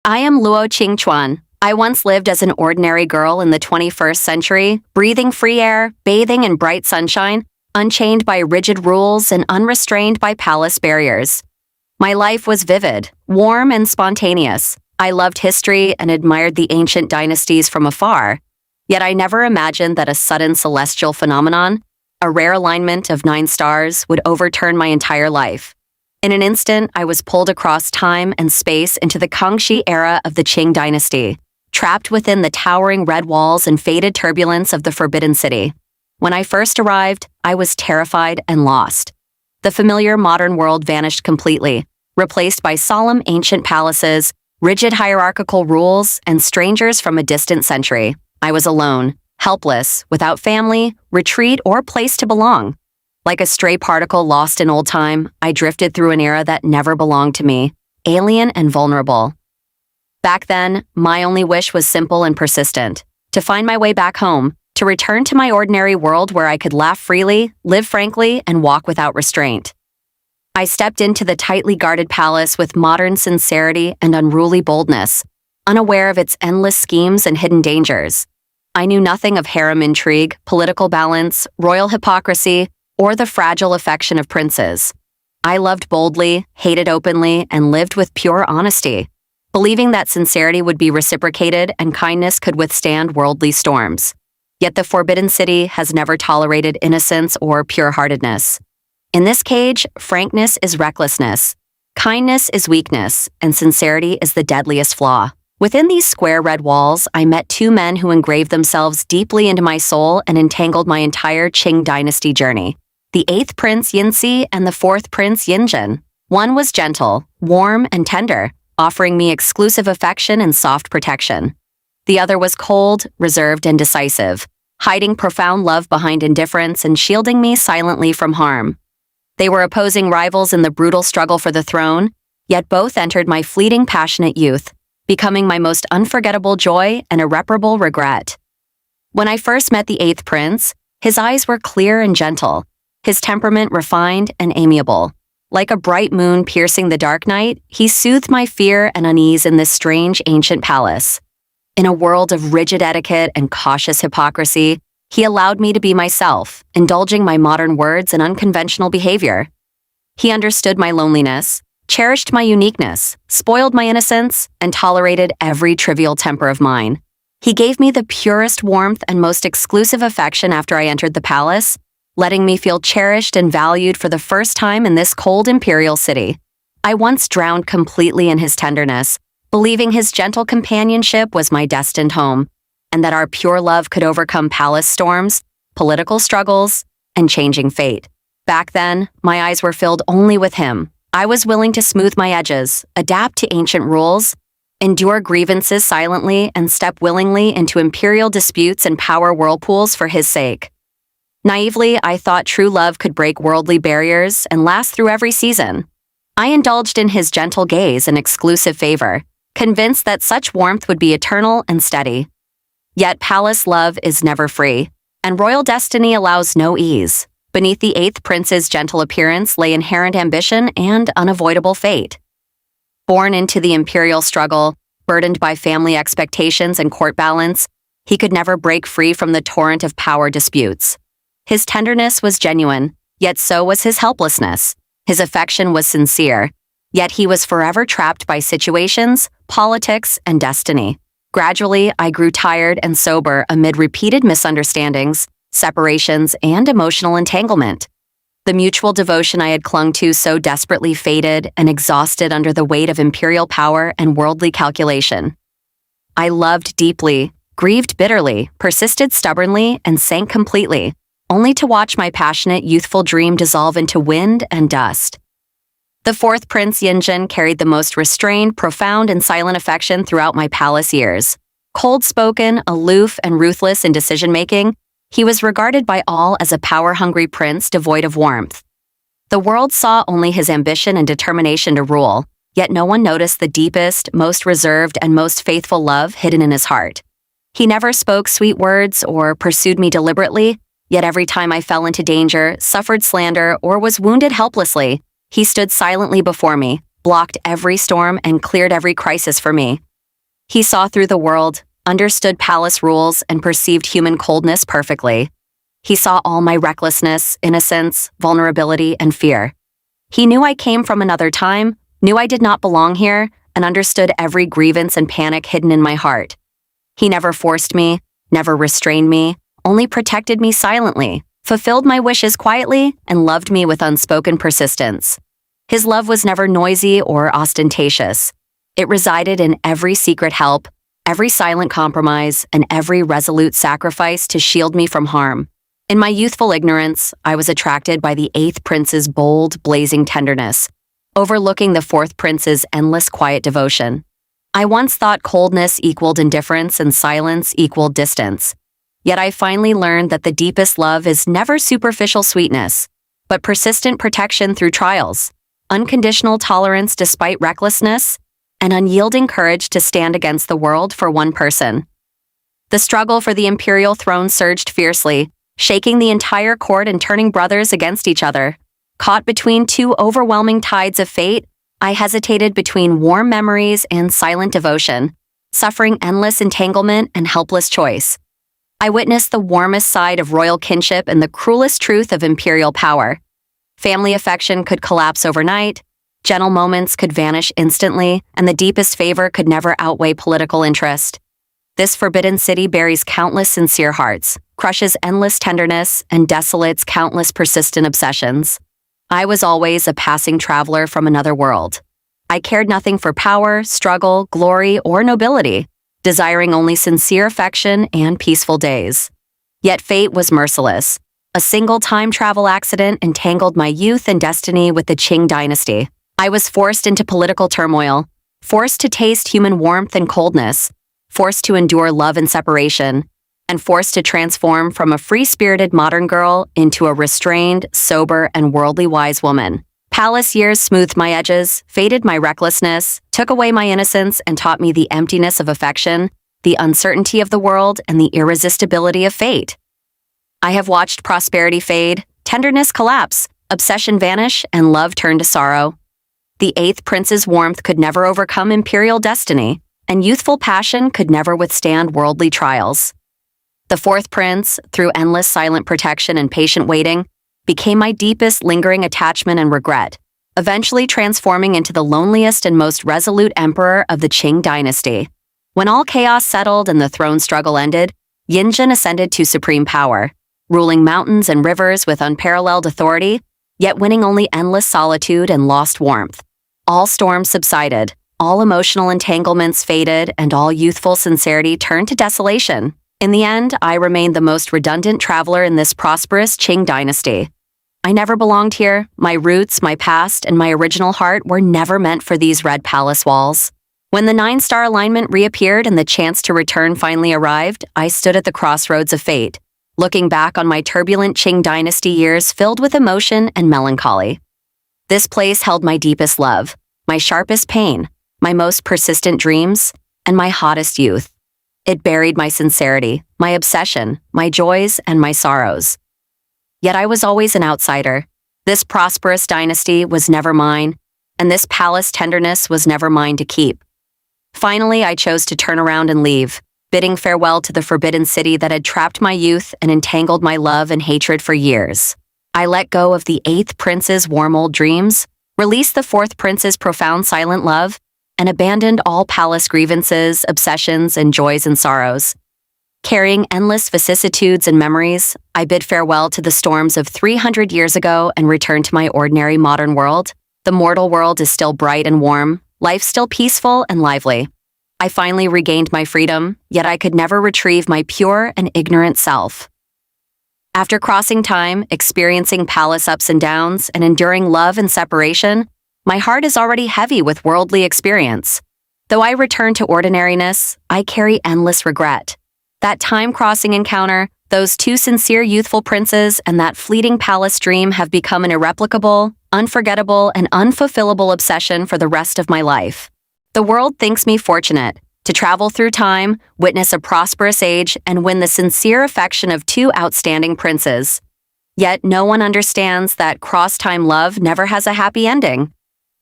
I am Luo Qingchuan. I once lived as an ordinary girl in the 21st century, breathing free air, bathing in bright sunshine, unchained by rigid rules and unrestrained by palace barriers. My life was vivid, warm, and spontaneous. I loved history and admired the ancient dynasties from afar, yet I never imagined that a sudden celestial phenomenon, a rare alignment of 9 stars, would overturn my entire life. In an instant, I was pulled across time and space into the Kangxi era of the Qing dynasty, trapped within the towering red walls and faded turbulence of the Forbidden City. When I first arrived, I was terrified and lost. The familiar modern world vanished completely, replaced by solemn ancient palaces, rigid hierarchical rules, and strangers from a distant century. I was alone, helpless, without family, retreat, or place to belong. Like a stray particle lost in old time, I drifted through an era that never belonged to me, alien and vulnerable. Back then, my only wish was simple and persistent: to find my way back home, to return to my ordinary world where I could laugh freely, live frankly, and walk without restraint. I stepped into the tightly guarded palace with modern sincerity and unruly boldness, unaware of its endless schemes and hidden dangers. I knew nothing of harem intrigue, political balance, royal hypocrisy, or the fragile affection of princes. I loved boldly, hated openly, and lived with pure honesty, believing that sincerity would be reciprocated and kindness could withstand worldly storms. Yet the Forbidden City has never tolerated innocence or pure-heartedness. In this cage, frankness is recklessness, kindness is weakness, and sincerity is the deadliest flaw. Within these square red walls, I met 2 men who engraved themselves deeply into my soul and entangled my entire Qing dynasty journey: the 8th Prince Yinsi and the 4th Prince Yinzhen. One was gentle, warm, and tender, offering me exclusive affection and soft protection. The other was cold, reserved, and decisive, hiding profound love behind indifference and shielding me silently from harm. They were opposing rivals in the brutal struggle for the throne, yet both entered my fleeting passionate youth, becoming my most unforgettable joy and irreparable regret. When I first met the 8th Prince, his eyes were clear and gentle, his temperament refined and amiable. Like a bright moon piercing the dark night, he soothed my fear and unease in this strange ancient palace. In a world of rigid etiquette and cautious hypocrisy, he allowed me to be myself, indulging my modern words and unconventional behavior. He understood my loneliness, cherished my uniqueness, spoiled my innocence, and tolerated every trivial temper of mine. He gave me the purest warmth and most exclusive affection after I entered the palace, letting me feel cherished and valued for the first time in this cold imperial city. I once drowned completely in his tenderness, believing his gentle companionship was my destined home, and that our pure love could overcome palace storms, political struggles, and changing fate. Back then, my eyes were filled only with him. I was willing to smooth my edges, adapt to ancient rules, endure grievances silently, and step willingly into imperial disputes and power whirlpools for his sake. Naively, I thought true love could break worldly barriers and last through every season. I indulged in his gentle gaze and exclusive favor, convinced that such warmth would be eternal and steady. Yet palace love is never free, and royal destiny allows no ease. Beneath the 8th Prince's gentle appearance lay inherent ambition and unavoidable fate. Born into the imperial struggle, burdened by family expectations and court balance, he could never break free from the torrent of power disputes. His tenderness was genuine, yet so was his helplessness. His affection was sincere, yet he was forever trapped by situations, politics, and destiny. Gradually, I grew tired and sober amid repeated misunderstandings, separations, and emotional entanglement. The mutual devotion I had clung to so desperately faded and exhausted under the weight of imperial power and worldly calculation. I loved deeply, grieved bitterly, persisted stubbornly, and sank completely, only to watch my passionate, youthful dream dissolve into wind and dust. The 4th Prince Yinzhen carried the most restrained, profound, and silent affection throughout my palace years. Cold-spoken, aloof, and ruthless in decision-making, he was regarded by all as a power-hungry prince devoid of warmth. The world saw only his ambition and determination to rule, yet no one noticed the deepest, most reserved, and most faithful love hidden in his heart. He never spoke sweet words or pursued me deliberately, yet every time I fell into danger, suffered slander, or was wounded helplessly, he stood silently before me, blocked every storm, and cleared every crisis for me. He saw through the world, understood palace rules, and perceived human coldness perfectly. He saw all my recklessness, innocence, vulnerability, and fear. He knew I came from another time, knew I did not belong here, and understood every grievance and panic hidden in my heart. He never forced me, never restrained me, only protected me silently, fulfilled my wishes quietly, and loved me with unspoken persistence. His love was never noisy or ostentatious. It resided in every secret help, every silent compromise, and every resolute sacrifice to shield me from harm. In my youthful ignorance, I was attracted by the eighth prince's bold, blazing tenderness, overlooking the fourth prince's endless quiet devotion. I once thought coldness equaled indifference and silence equaled distance. Yet I finally learned that the deepest love is never superficial sweetness, but persistent protection through trials, unconditional tolerance despite recklessness, and unyielding courage to stand against the world for one person. The struggle for the imperial throne surged fiercely, shaking the entire court and turning brothers against each other. Caught between two overwhelming tides of fate, I hesitated between warm memories and silent devotion, suffering endless entanglement and helpless choice. I witnessed the warmest side of royal kinship and the cruelest truth of imperial power. Family affection could collapse overnight, gentle moments could vanish instantly, and the deepest favor could never outweigh political interest. This forbidden city buries countless sincere hearts, crushes endless tenderness, and desolates countless persistent obsessions. I was always a passing traveler from another world. I cared nothing for power, struggle, glory, or nobility, desiring only sincere affection and peaceful days. Yet fate was merciless. A single time travel accident entangled my youth and destiny with the Qing dynasty. I was forced into political turmoil, forced to taste human warmth and coldness, forced to endure love and separation, and forced to transform from a free-spirited modern girl into a restrained, sober, and worldly wise woman. Palace years smoothed my edges, faded my recklessness, took away my innocence, and taught me the emptiness of affection, the uncertainty of the world, and the irresistibility of fate. I have watched prosperity fade, tenderness collapse, obsession vanish, and love turn to sorrow. The eighth prince's warmth could never overcome imperial destiny, and youthful passion could never withstand worldly trials. The fourth prince, through endless silent protection and patient waiting, became my deepest lingering attachment and regret, eventually transforming into the loneliest and most resolute emperor of the Qing dynasty. When all chaos settled and the throne struggle ended, Yinzhen ascended to supreme power, ruling mountains and rivers with unparalleled authority, yet winning only endless solitude and lost warmth. All storms subsided, all emotional entanglements faded, and all youthful sincerity turned to desolation. In the end, I remained the most redundant traveler in this prosperous Qing dynasty. I never belonged here. My roots, my past, and my original heart were never meant for these red palace walls. When the 9-star alignment reappeared and the chance to return finally arrived, I stood at the crossroads of fate, looking back on my turbulent Qing dynasty years filled with emotion and melancholy. This place held my deepest love, my sharpest pain, my most persistent dreams, and my hottest youth. It buried my sincerity, my obsession, my joys, and my sorrows. Yet I was always an outsider. This prosperous dynasty was never mine, and this palace tenderness was never mine to keep. Finally, I chose to turn around and leave, bidding farewell to the forbidden city that had trapped my youth and entangled my love and hatred for years. I let go of the eighth prince's warm old dreams, released the fourth prince's profound silent love, and abandoned all palace grievances, obsessions, and joys and sorrows. Carrying endless vicissitudes and memories, I bid farewell to the storms of 300 years ago and returned to my ordinary modern world. The mortal world is still bright and warm, life still peaceful and lively. I finally regained my freedom, yet I could never retrieve my pure and ignorant self. After crossing time, experiencing palace ups and downs, and enduring love and separation, my heart is already heavy with worldly experience. Though I return to ordinariness, I carry endless regret. That time-crossing encounter, those two sincere youthful princes, and that fleeting palace dream have become an irreplicable, unforgettable, and unfulfillable obsession for the rest of my life. The world thinks me fortunate to travel through time, witness a prosperous age, and win the sincere affection of two outstanding princes. Yet no one understands that cross-time love never has a happy ending.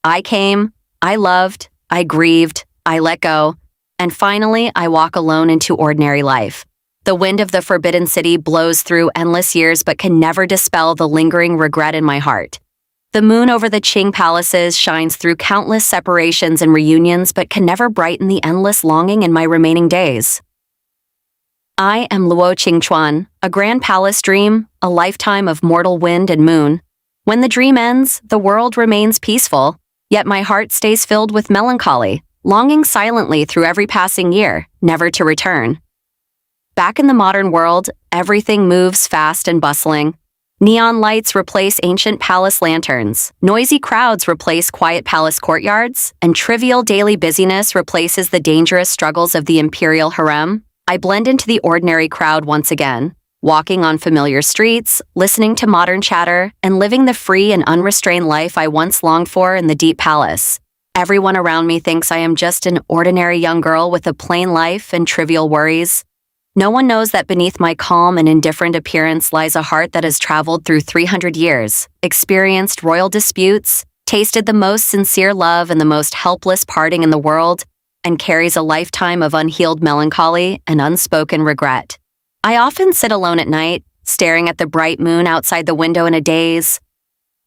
I came, I loved, I grieved, I let go, And finally, I walk alone into ordinary life. The wind of the Forbidden City blows through endless years but can never dispel the lingering regret in my heart. The moon over the Qing palaces shines through countless separations and reunions but can never brighten the endless longing in my remaining days. I am Luo Qingchuan, a grand palace dream, a lifetime of mortal wind and moon. When the dream ends, the world remains peaceful, yet my heart stays filled with melancholy, longing silently through every passing year, never to return. Back in the modern world, everything moves fast and bustling. Neon lights replace ancient palace lanterns, noisy crowds replace quiet palace courtyards, and trivial daily busyness replaces the dangerous struggles of the imperial harem. I blend into the ordinary crowd once again, walking on familiar streets, listening to modern chatter, and living the free and unrestrained life I once longed for in the deep palace. Everyone around me thinks I am just an ordinary young girl with a plain life and trivial worries. No one knows that beneath my calm and indifferent appearance lies a heart that has traveled through 300 years, experienced royal disputes, tasted the most sincere love and the most helpless parting in the world, and carries a lifetime of unhealed melancholy and unspoken regret. I often sit alone at night, staring at the bright moon outside the window in a daze.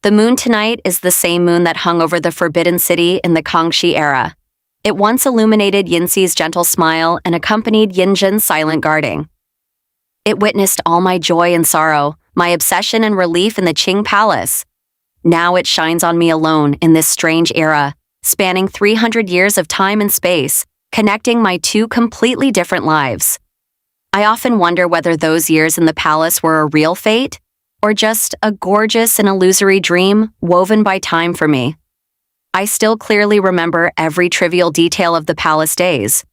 The moon tonight is the same moon that hung over the Forbidden City in the Kangxi era. It once illuminated Yinxi's gentle smile and accompanied Yinzhen's silent guarding. It witnessed all my joy and sorrow, my obsession and relief in the Qing palace. Now it shines on me alone in this strange era, spanning 300 years of time and space, connecting my two completely different lives. I often wonder whether those years in the palace were a real fate, or just a gorgeous and illusory dream woven by time for me. I still clearly remember every trivial detail of the palace days.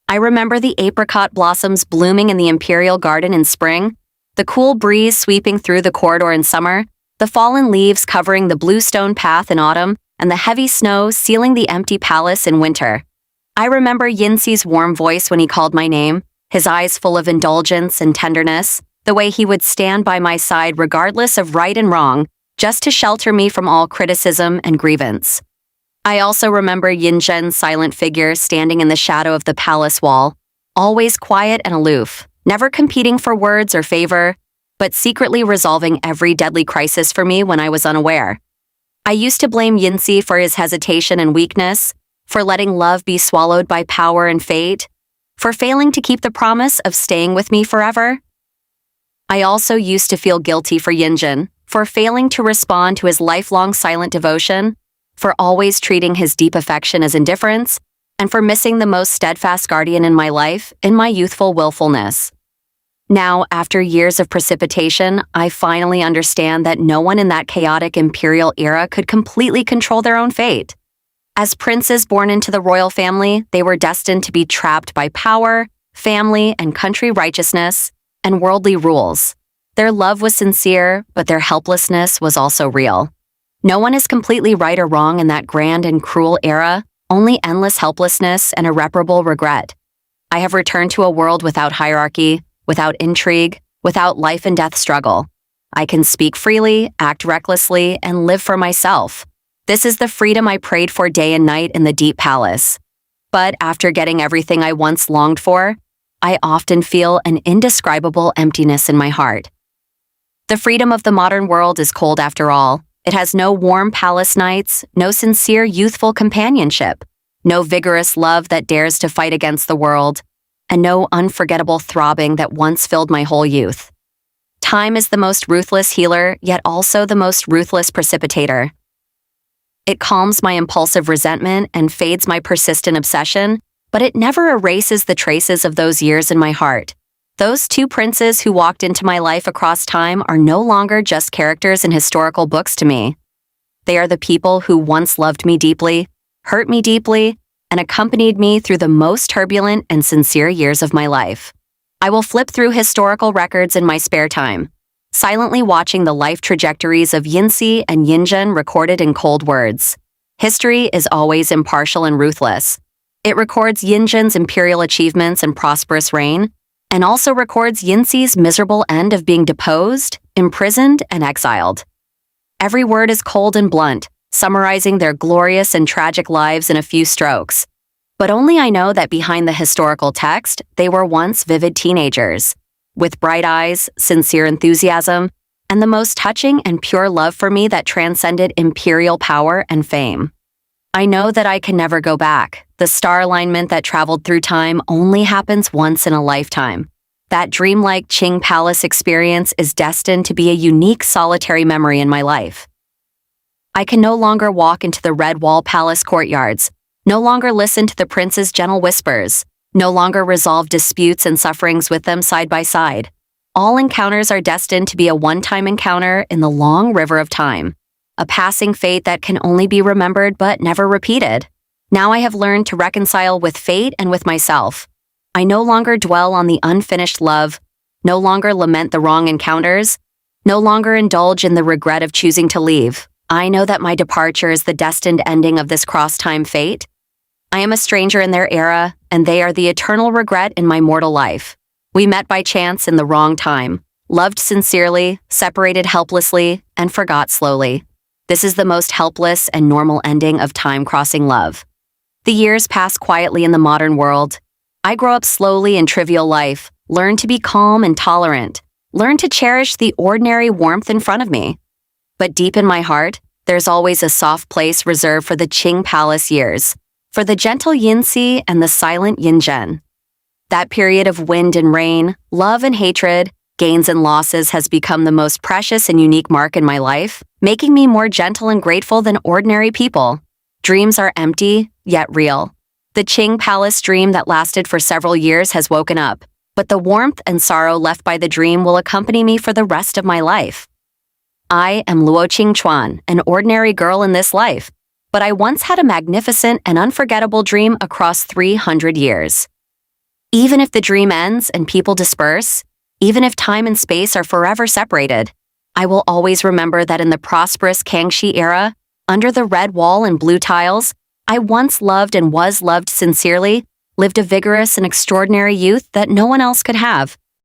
I remember the apricot blossoms blooming in the imperial garden in spring, the cool breeze sweeping through the corridor in summer, the fallen leaves covering the blue stone path in autumn, and the heavy snow sealing the empty palace in winter. I remember Yinxi's warm voice when he called my name, his eyes full of indulgence and tenderness, the way he would stand by my side regardless of right and wrong, just to shelter me from all criticism and grievance. I also remember Yinzhen's silent figure standing in the shadow of the palace wall, always quiet and aloof, never competing for words or favor, but secretly resolving every deadly crisis for me when I was unaware. I used to blame Yinxi for his hesitation and weakness, for letting love be swallowed by power and fate, for failing to keep the promise of staying with me forever. I also used to feel guilty for Yinzhen, for failing to respond to his lifelong silent devotion, for always treating his deep affection as indifference, and for missing the most steadfast guardian in my life in my youthful willfulness. Now, after years of precipitation, I finally understand that no one in that chaotic imperial era could completely control their own fate. As princes born into the royal family, they were destined to be trapped by power, family, and country righteousness, and worldly rules. Their love was sincere, but their helplessness was also real. No one is completely right or wrong in that grand and cruel era, only endless helplessness and irreparable regret. I have returned to a world without hierarchy, without intrigue, without life and death struggle. I can speak freely, act recklessly, and live for myself. This is the freedom I prayed for day and night in the deep palace. But after getting everything I once longed for, I often feel an indescribable emptiness in my heart. The freedom of the modern world is cold after all. It has no warm palace nights, no sincere youthful companionship, no vigorous love that dares to fight against the world, and no unforgettable throbbing that once filled my whole youth. Time is the most ruthless healer, yet also the most ruthless precipitator. It calms my impulsive resentment and fades my persistent obsession, but it never erases the traces of those years in my heart. Those two princes who walked into my life across time are no longer just characters in historical books to me. They are the people who once loved me deeply, hurt me deeply, and accompanied me through the most turbulent and sincere years of my life. I will flip through historical records in my spare time, silently watching the life trajectories of Yinxi and Yinzhen recorded in cold words. History is always impartial and ruthless. It records Yinzhen's imperial achievements and prosperous reign, and also records Yinxi's miserable end of being deposed, imprisoned, and exiled. Every word is cold and blunt, summarizing their glorious and tragic lives in a few strokes. But only I know that behind the historical text, they were once vivid teenagers, with bright eyes, sincere enthusiasm, and the most touching and pure love for me that transcended imperial power and fame. I know that I can never go back. The star alignment that traveled through time only happens once in a lifetime. That dreamlike Qing Palace experience is destined to be a unique solitary memory in my life. I can no longer walk into the Red Wall Palace courtyards, no longer listen to the prince's gentle whispers, no longer resolve disputes and sufferings with them side by side. All encounters are destined to be a one-time encounter in the long river of time, a passing fate that can only be remembered but never repeated. Now I have learned to reconcile with fate and with myself. I no longer dwell on the unfinished love, no longer lament the wrong encounters, no longer indulge in the regret of choosing to leave. I know that my departure is the destined ending of this cross-time fate. I am a stranger in their era, and they are the eternal regret in my mortal life. We met by chance in the wrong time, loved sincerely, separated helplessly, and forgot slowly. This is the most helpless and normal ending of time-crossing love. The years pass quietly in the modern world. I grow up slowly in trivial life, learn to be calm and tolerant, learn to cherish the ordinary warmth in front of me. But deep in my heart, there's always a soft place reserved for the Qing Palace years, for the gentle Yinsi and the silent Yinzhen. That period of wind and rain, love and hatred, gains and losses has become the most precious and unique mark in my life, making me more gentle and grateful than ordinary people. Dreams are empty, yet real. The Qing Palace dream that lasted for several years has woken up, but the warmth and sorrow left by the dream will accompany me for the rest of my life. I am Luo Qingchuan, an ordinary girl in this life, but I once had a magnificent and unforgettable dream across 300 years. Even if the dream ends and people disperse, even if time and space are forever separated, I will always remember that in the prosperous Kangxi era, under the red wall and blue tiles, I once loved and was loved sincerely, lived a vigorous and extraordinary youth that no one else could have.